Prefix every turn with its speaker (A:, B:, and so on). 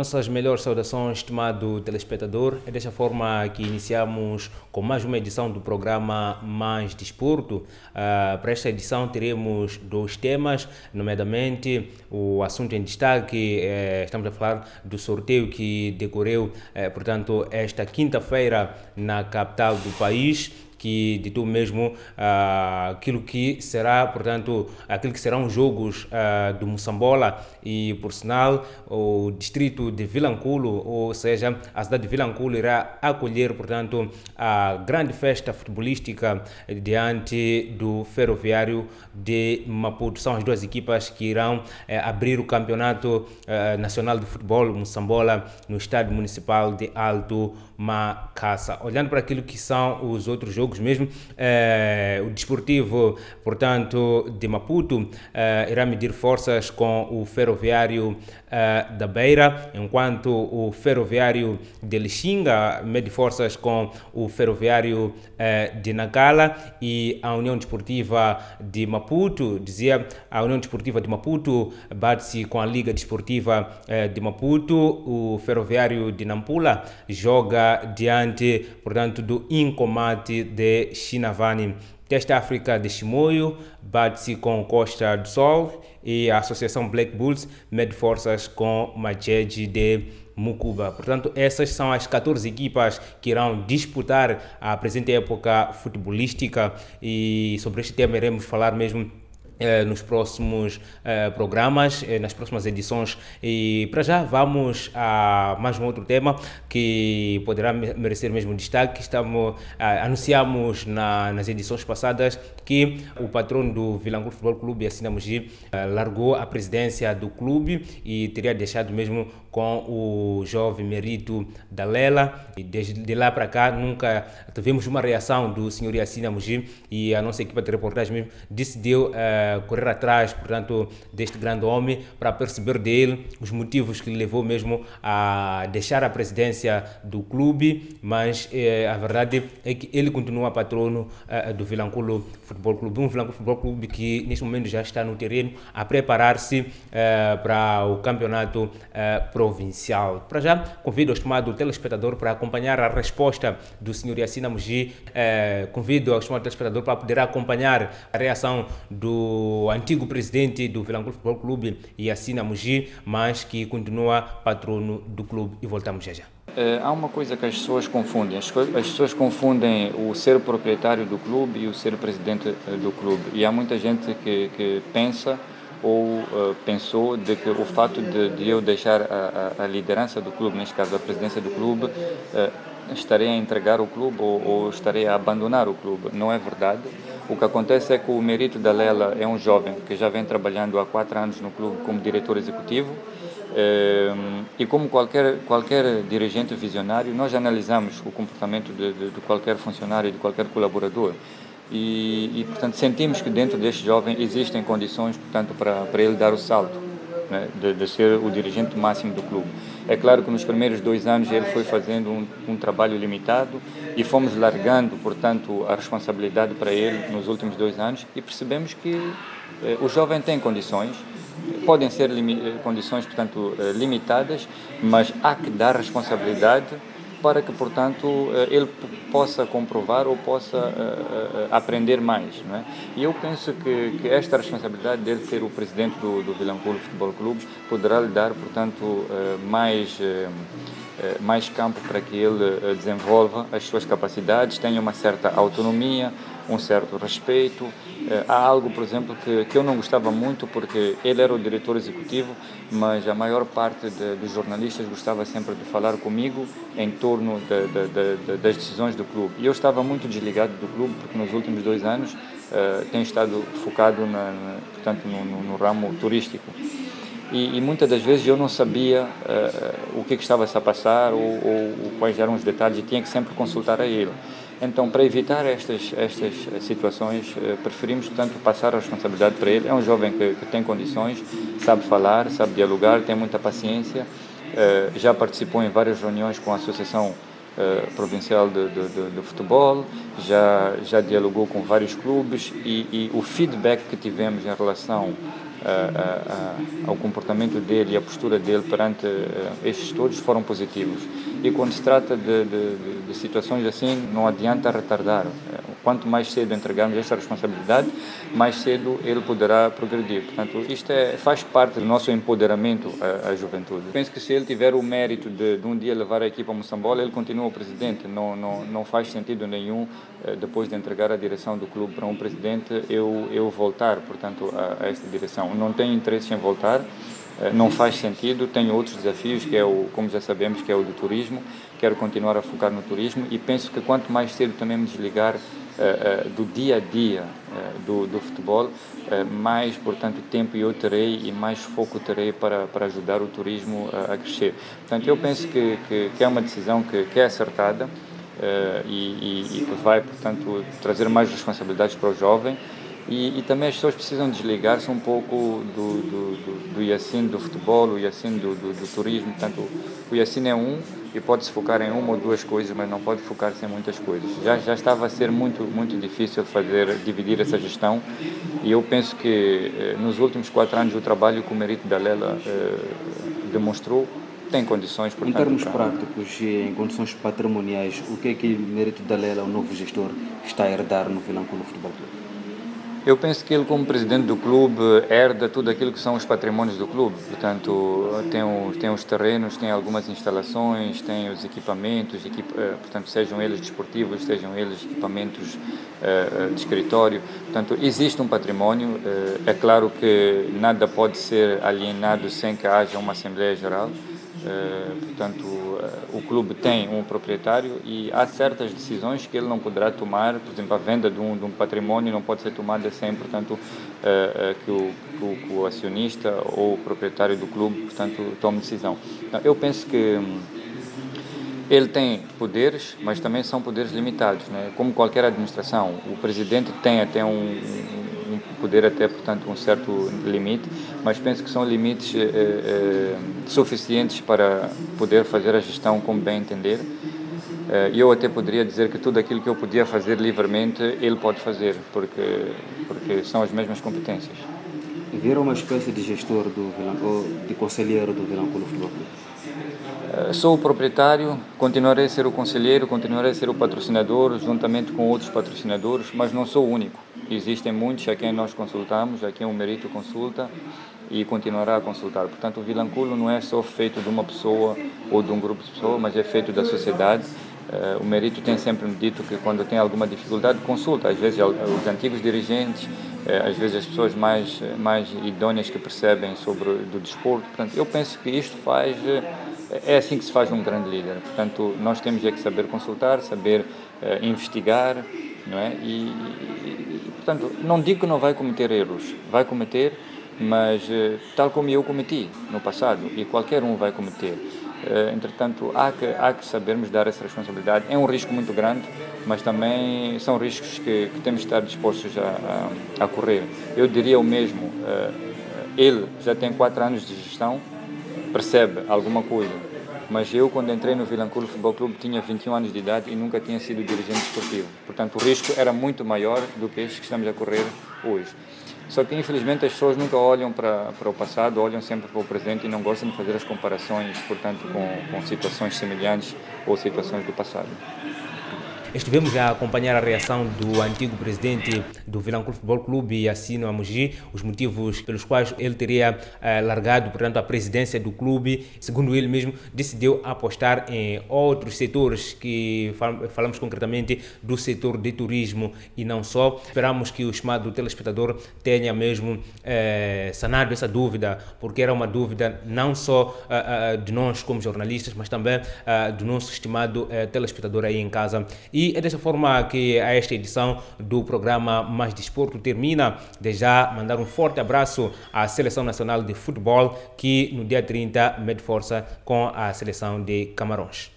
A: Nossas melhores saudações, estimado telespectador. É desta forma que iniciamos com mais uma edição do programa Mais Desporto. Para esta edição teremos dois temas, nomeadamente o assunto em destaque. Estamos a falar do sorteio que decorreu, portanto, esta quinta-feira na capital do país, que ditou mesmo aquilo que será, portanto, aquilo que serão os jogos do Moçambola e, por sinal, o distrito de Vilanculo, ou seja, a cidade de Vilanculo irá acolher, portanto, a grande festa futebolística diante do Ferroviário de Maputo. São as duas equipas que irão abrir o campeonato nacional de futebol Moçambola no estádio municipal de Alto Makaça. Olhando para aquilo que são os outros jogos mesmo, o Desportivo, portanto, de Maputo irá medir forças com o Ferroviário da Beira, enquanto o Ferroviário de Lixinga mede forças com o Ferroviário de Nacala, e a União Desportiva de Maputo, a União Desportiva de Maputo bate-se com a Liga Desportiva de Maputo. O Ferroviário de Nampula joga diante, portanto, do Incomate de Chinavani. Teste África de Chimoio bate-se com Costa do Sol, e a Associação Black Bulls mede forças com Majeji de Mucuba. Portanto, essas são as 14 equipas que irão disputar a presente época futebolística, e sobre este tema iremos falar mesmo nos próximos programas, nas próximas edições. E para já vamos a mais um outro tema que poderá merecer mesmo destaque. Anunciamos nas edições passadas que o patrono do Vilanculo Futebol Clube, Yassine Amoji, largou a presidência do clube e teria deixado mesmo com o jovem Merito Dalela. E desde lá para cá nunca tivemos uma reação do senhor Yassine Amoji, e a nossa equipa de reportagem mesmo decidiu correr atrás, portanto, deste grande homem para perceber dele os motivos que lhe levou mesmo a deixar a presidência do clube. Mas a verdade é que ele continua patrono do Vilanculo Futebol Clube, um Vilanculo Futebol Clube que neste momento já está no terreno a preparar-se para o campeonato provincial. Para já, convido o estimado telespectador para acompanhar a resposta do senhor Yassine Amoji. Convido o estimado telespectador para poder acompanhar a reação do antigo presidente do Vilanculo Futebol Clube, Yassine Amoji, mas que continua patrono do clube, e voltamos já.
B: Há uma coisa que as pessoas confundem. As pessoas confundem o ser proprietário do clube e o ser presidente do clube. E há muita gente que pensa ou pensou de que o fato de eu deixar a liderança do clube, neste caso a presidência do clube, estarei a entregar o clube ou estarei a abandonar o clube. Não é verdade. O que acontece é que o Merito Dalela é um jovem que já vem trabalhando há 4 anos no clube como diretor executivo, e como qualquer dirigente visionário, nós analisamos o comportamento de qualquer funcionário, de qualquer colaborador, e portanto sentimos que dentro deste jovem existem condições, portanto, para ele dar o salto, né, de ser o dirigente máximo do clube. É claro que nos primeiros 2 anos ele foi fazendo um trabalho limitado, e fomos largando, portanto, a responsabilidade para ele nos últimos 2 anos, e percebemos que o jovem tem condições. Podem ser condições, portanto, limitadas, mas há que dar responsabilidade para que, portanto, ele possa comprovar ou possa aprender mais, não é? E eu penso que esta responsabilidade dele ser o presidente do Vilanculo Futebol Clube poderá lhe dar, portanto, mais campo para que ele desenvolva as suas capacidades, tenha uma certa autonomia, um certo respeito. Há algo, por exemplo, que eu não gostava muito, porque ele era o diretor executivo, mas a maior parte dos jornalistas gostava sempre de falar comigo em torno das decisões do clube. E eu estava muito desligado do clube, porque nos últimos 2 anos tenho estado focado portanto, no ramo turístico. E muitas das vezes eu não sabia o que estava-se a passar ou quais eram os detalhes, e tinha que sempre consultar a ele. Então, para evitar estas situações, preferimos, portanto, passar a responsabilidade para ele. É um jovem que tem condições, sabe falar, sabe dialogar, tem muita paciência, já participou em várias reuniões com a Associação Provincial de Futebol, já dialogou com vários clubes, e o feedback que tivemos em relação o comportamento dele e a postura dele perante estes todos foram positivos. E quando se trata de situações assim, não adianta retardar. Quanto mais cedo entregarmos esta responsabilidade, mais cedo ele poderá progredir. Portanto, isto faz parte do nosso empoderamento à juventude. Penso que se ele tiver o mérito de um dia levar a equipa a Moçambola, ele continua o presidente. Não faz sentido nenhum, depois de entregar a direção do clube para um presidente, eu voltar, portanto, a esta direção. Não tenho interesse em voltar. Não faz sentido, tenho outros desafios, como já sabemos, que é o do turismo, quero continuar a focar no turismo e penso que quanto mais cedo também me desligar do dia a dia do futebol, mais, portanto, tempo eu terei e mais foco terei para ajudar o turismo a crescer. Portanto, eu penso que é uma decisão que é acertada e que vai, portanto, trazer mais responsabilidades para o jovem. E também as pessoas precisam desligar-se um pouco do Yacine do futebol, o Yacine do turismo. Portanto, o Yacine é e pode-se focar em uma ou duas coisas, mas não pode focar-se em muitas coisas. Já estava a ser muito, muito difícil dividir essa gestão e eu penso que nos últimos 4 anos o trabalho que o Mérito Dalela demonstrou tem condições, portanto...
C: Em termos práticos e em condições patrimoniais, o que Mérito Dalela, o novo gestor, está a herdar no Vilanculo Futebol Clube?
B: Eu penso que ele, como presidente do clube, herda tudo aquilo que são os patrimónios do clube. Portanto, tem os terrenos, tem algumas instalações, tem os equipamentos, portanto, sejam eles desportivos, sejam eles equipamentos de escritório. Portanto, existe um património. É claro que nada pode ser alienado sem que haja uma Assembleia Geral. Portanto, o clube tem um proprietário e há certas decisões que ele não poderá tomar, por exemplo, a venda de um património não pode ser tomada sem, portanto, que o acionista ou o proprietário do clube, portanto, tome decisão. Então, eu penso que ele tem poderes, mas também são poderes limitados, né? Como qualquer administração, o presidente tem até um poder até, portanto, um certo limite, mas penso que são limites suficientes para poder fazer a gestão como bem entender. E eu até poderia dizer que tudo aquilo que eu podia fazer livremente, ele pode fazer, porque são as mesmas competências.
C: Vira uma espécie de gestor de conselheiro do Vilanculo Futebol Clube?
B: Sou o proprietário, continuarei a ser o conselheiro, continuarei a ser o patrocinador, juntamente com outros patrocinadores, mas não sou o único. Existem muitos a quem nós consultamos, a quem o Mérito consulta e continuará a consultar. Portanto, o Vilanculo não é só feito de uma pessoa ou de um grupo de pessoas, mas é feito da sociedade. O Mérito tem sempre me dito que quando tem alguma dificuldade consulta, às vezes os antigos dirigentes, às vezes as pessoas mais idôneas que percebem do desporto. Portanto, eu penso que isto é assim que se faz um grande líder. Portanto, nós temos que saber consultar, saber investigar, não é? Portanto, não digo que não vai cometer erros, vai cometer, mas tal como eu cometi no passado e qualquer um vai cometer. Entretanto, há que sabermos dar essa responsabilidade. É um risco muito grande, mas também são riscos que temos de estar dispostos a correr. Eu diria o mesmo, ele já tem 4 anos de gestão, percebe alguma coisa, mas eu, quando entrei no Vilanculo Futebol Clube, tinha 21 anos de idade e nunca tinha sido dirigente esportivo. Portanto, o risco era muito maior do que este que estamos a correr hoje. Só que, infelizmente, as pessoas nunca olham para o passado, olham sempre para o presente e não gostam de fazer as comparações, portanto, com situações semelhantes ou situações do passado.
A: Estivemos a acompanhar a reação do antigo presidente do Vilanculo Futebol Clube, Yacine Amogi, os motivos pelos quais ele teria largado, portanto, a presidência do clube. Segundo ele mesmo, decidiu apostar em outros setores, que falamos concretamente do setor de turismo e não só. Esperamos que o chamado telespectador tenha mesmo sanado essa dúvida, porque era uma dúvida não só de nós como jornalistas, mas também do nosso estimado telespectador aí em casa. E é dessa forma que esta edição do programa Mais Desporto termina. Desde já mandar um forte abraço à Seleção Nacional de Futebol, que no dia 30 mede força com a seleção de Camarões.